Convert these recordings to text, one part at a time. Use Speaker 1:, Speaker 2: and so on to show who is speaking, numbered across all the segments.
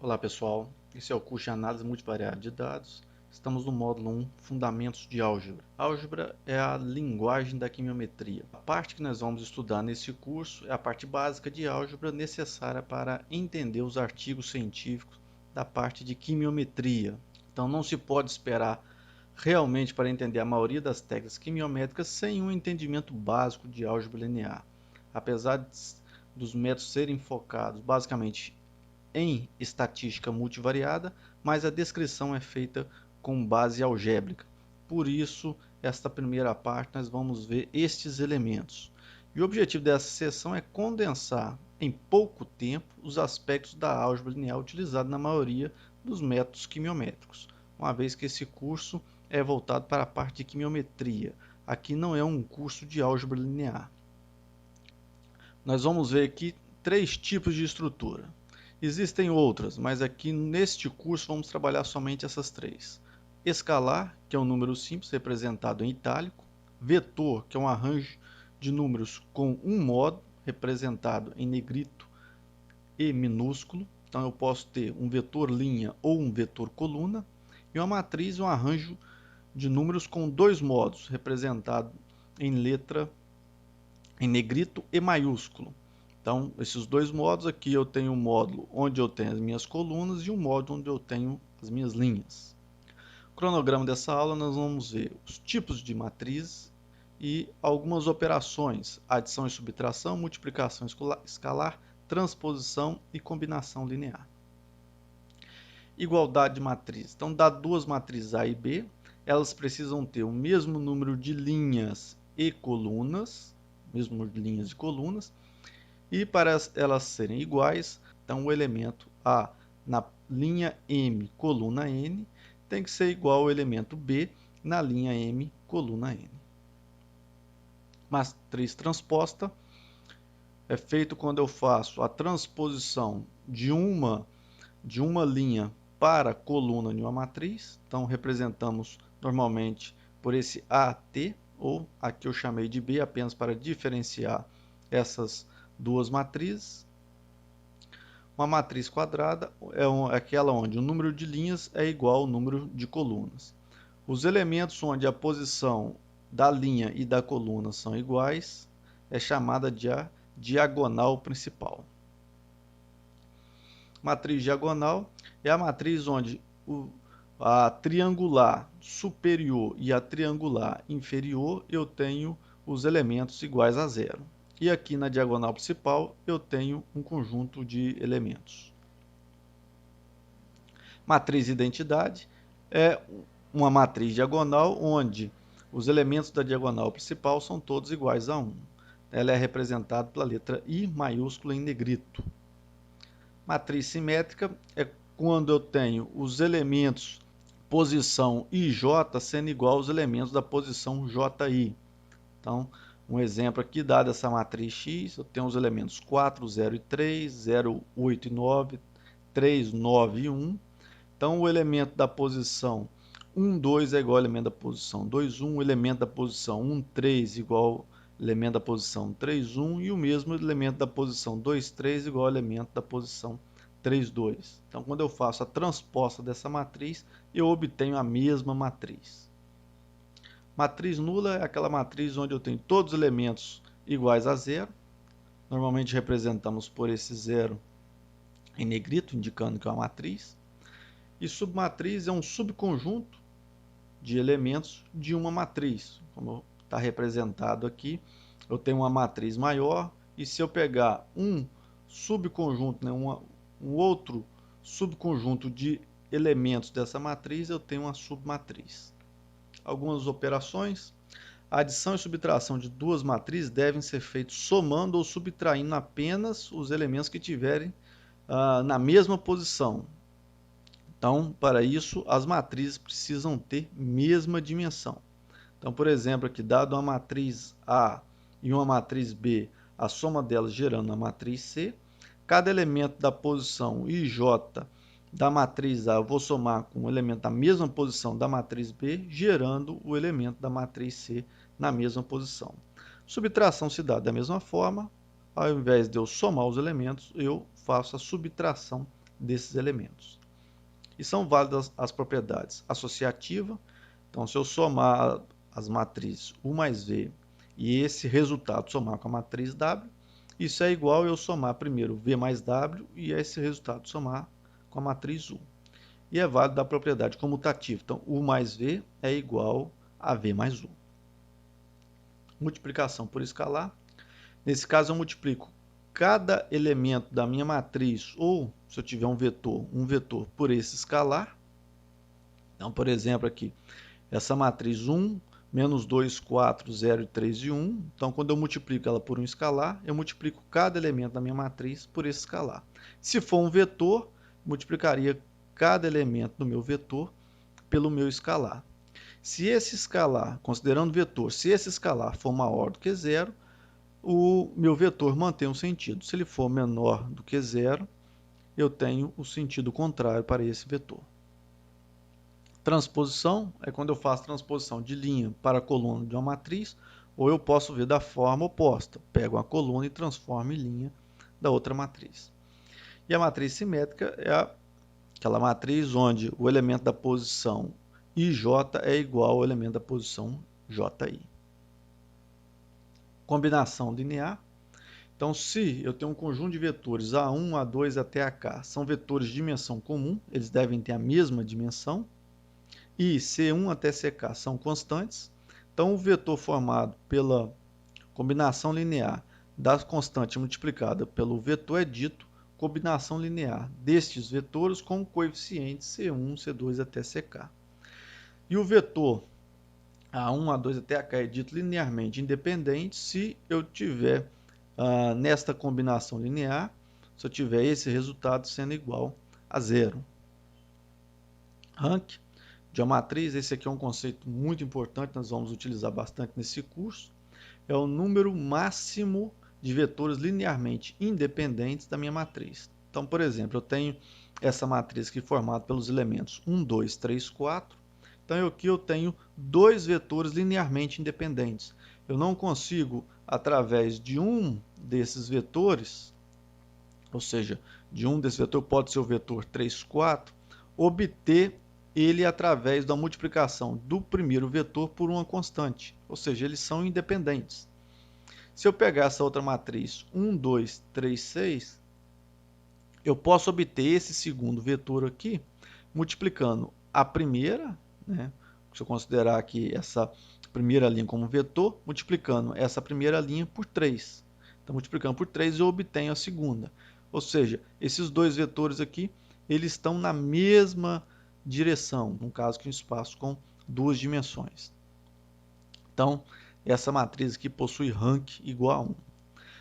Speaker 1: Olá pessoal, esse é o curso de análise multivariada de dados. Estamos no módulo 1, Fundamentos de Álgebra. Álgebra é a linguagem da quimiometria. A parte que nós vamos estudar nesse curso é a parte básica de álgebra necessária para entender os artigos científicos da parte de quimiometria. Então não se pode esperar realmente para entender a maioria das técnicas quimiométricas sem um entendimento básico de álgebra linear. Apesar dos métodos serem focados basicamente em estatística multivariada, mas a descrição é feita com base algébrica. Por isso, esta primeira parte nós vamos ver estes elementos. E o objetivo dessa sessão é condensar em pouco tempo os aspectos da álgebra linear utilizado na maioria dos métodos quimiométricos, uma vez que esse curso é voltado para a parte de quimiometria. Aqui não é um curso de álgebra linear. Nós vamos ver aqui 3 tipos de estrutura. Existem outras, mas aqui neste curso vamos trabalhar somente essas 3. Escalar, que é um número simples representado em itálico. Vetor, que é um arranjo de números com um modo, representado em negrito e minúsculo. Então eu posso ter um vetor linha ou um vetor coluna. E uma matriz, um arranjo de números com 2 modos, representado em letra em negrito e maiúsculo. Então, esses 2 modos aqui, eu tenho um módulo onde eu tenho as minhas colunas e um módulo onde eu tenho as minhas linhas. No cronograma dessa aula, nós vamos ver os tipos de matrizes e algumas operações: adição e subtração, multiplicação escalar, transposição e combinação linear. Igualdade de matriz. Então, dá 2 matrizes A e B, elas precisam ter o mesmo número de linhas e colunas, mesmo número de linhas e colunas. E para elas serem iguais, então o elemento A na linha M, coluna N, tem que ser igual ao elemento B na linha M, coluna N. Matriz transposta é feito quando eu faço a transposição de uma linha para a coluna de uma matriz. Então representamos normalmente por esse AT, ou aqui eu chamei de B apenas para diferenciar essas 2 matrizes. Uma matriz quadrada é aquela onde o número de linhas é igual ao número de colunas. Os elementos onde a posição da linha e da coluna são iguais é chamada de a diagonal principal. Matriz diagonal é a matriz onde a triangular superior e a triangular inferior eu tenho os elementos iguais a zero. E aqui na diagonal principal eu tenho um conjunto de elementos. Matriz identidade é uma matriz diagonal onde os elementos da diagonal principal são todos iguais a 1. Ela é representada pela letra I maiúscula em negrito. Matriz simétrica é quando eu tenho os elementos posição IJ sendo igual aos elementos da posição JI. Então, um exemplo aqui, dada essa matriz X, eu tenho os elementos 4, 0 e 3, 0, 8 e 9, 3, 9 e 1. Então, o elemento da posição 1, 2 é igual ao elemento da posição 2, 1. O elemento da posição 1, 3 igual ao elemento da posição 3, 1. E o mesmo elemento da posição 2, 3 igual ao elemento da posição 3, 2. Então, quando eu faço a transposta dessa matriz, eu obtenho a mesma matriz. Matriz nula é aquela matriz onde eu tenho todos os elementos iguais a zero. Normalmente representamos por esse zero em negrito, indicando que é uma matriz. E submatriz é um subconjunto de elementos de uma matriz. Como está representado aqui, eu tenho uma matriz maior, e se eu pegar um subconjunto, um outro subconjunto de elementos dessa matriz, eu tenho uma submatriz. Algumas operações: a adição e subtração de 2 matrizes devem ser feitas somando ou subtraindo apenas os elementos que tiverem na mesma posição. Então, para isso, as matrizes precisam ter mesma dimensão. Então, por exemplo, aqui, dado uma matriz A e uma matriz B, a soma delas gerando a matriz C, cada elemento da posição IJ da matriz A, eu vou somar com o elemento da mesma posição da matriz B, gerando o elemento da matriz C na mesma posição. Subtração se dá da mesma forma, ao invés de eu somar os elementos, eu faço a subtração desses elementos. E são válidas as propriedades associativa. Então, se eu somar as matrizes U mais V e esse resultado somar com a matriz W, isso é igual eu somar primeiro V mais W e esse resultado somar com a matriz U. E é válido a propriedade comutativa. Então, U mais V é igual a V mais U. Multiplicação por escalar. Nesse caso, eu multiplico cada elemento da minha matriz, ou se eu tiver um vetor por esse escalar. Então, por exemplo, aqui, essa matriz 1, menos 2, 4, 0, 3 e 1. Então, quando eu multiplico ela por um escalar, eu multiplico cada elemento da minha matriz por esse escalar. Se for um vetor, multiplicaria cada elemento do meu vetor pelo meu escalar. Se esse escalar, considerando vetor, se esse escalar for maior do que zero, o meu vetor mantém um sentido. Se ele for menor do que zero, eu tenho o sentido contrário para esse vetor. Transposição é quando eu faço transposição de linha para coluna de uma matriz, ou eu posso ver da forma oposta. Pego uma coluna e transformo em linha da outra matriz. E a matriz simétrica é aquela matriz onde o elemento da posição IJ é igual ao elemento da posição JI. Combinação linear. Então, se eu tenho um conjunto de vetores A1, A2 até AK, são vetores de dimensão comum, eles devem ter a mesma dimensão, e C1 até CK são constantes, então o vetor formado pela combinação linear da constante multiplicada pelo vetor é dito combinação linear destes vetores com coeficientes C1, C2 até CK. E o vetor A1, A2 até AK é dito linearmente independente se eu tiver nesta combinação linear, se eu tiver esse resultado sendo igual a zero. Rank de uma matriz, esse aqui é um conceito muito importante, nós vamos utilizar bastante nesse curso, é o número máximo de vetores linearmente independentes da minha matriz. Então, por exemplo, eu tenho essa matriz aqui formada pelos elementos 1, 2, 3, 4. Então, aqui eu tenho dois vetores linearmente independentes. Eu não consigo, através de um desses vetores, ou seja, de um desses vetores, pode ser o vetor 3, 4, obter ele através da multiplicação do primeiro vetor por uma constante, ou seja, eles são independentes. Se eu pegar essa outra matriz 1, 2, 3, 6, eu posso obter esse segundo vetor aqui, multiplicando a primeira, né? Se eu considerar aqui essa primeira linha como vetor, multiplicando essa primeira linha por 3. Então, multiplicando por 3, eu obtenho a segunda. Ou seja, esses dois vetores aqui, eles estão na mesma direção, no caso que um espaço com duas dimensões. Então, essa matriz aqui possui rank igual a 1.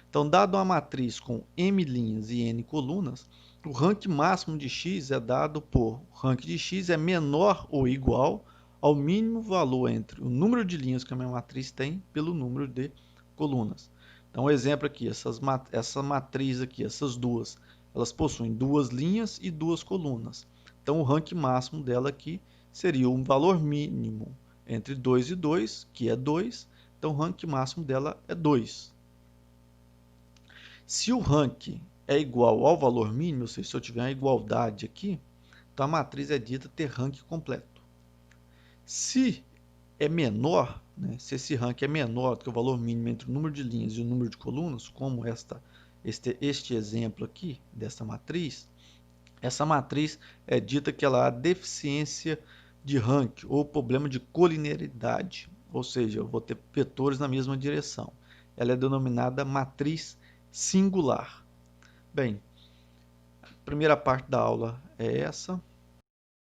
Speaker 1: Então, dado uma matriz com m linhas e n colunas, o rank máximo de x é dado por o rank de x é menor ou igual ao mínimo valor entre o número de linhas que a minha matriz tem pelo número de colunas. Então, um exemplo aqui, essa matriz aqui, essas duas, elas possuem duas linhas e duas colunas. Então, o rank máximo dela aqui seria um valor mínimo entre 2 e 2, que é 2. Então, o rank máximo dela é 2. Se o rank é igual ao valor mínimo, ou seja, se eu tiver uma igualdade aqui, então a matriz é dita ter rank completo. Se é menor, né, se esse rank é menor do que o valor mínimo entre o número de linhas e o número de colunas, como este exemplo aqui, dessa matriz, essa matriz é dita que ela há deficiência de rank ou problema de colinearidade, ou seja, eu vou ter vetores na mesma direção. Ela é denominada matriz singular. Bem, a primeira parte da aula é essa.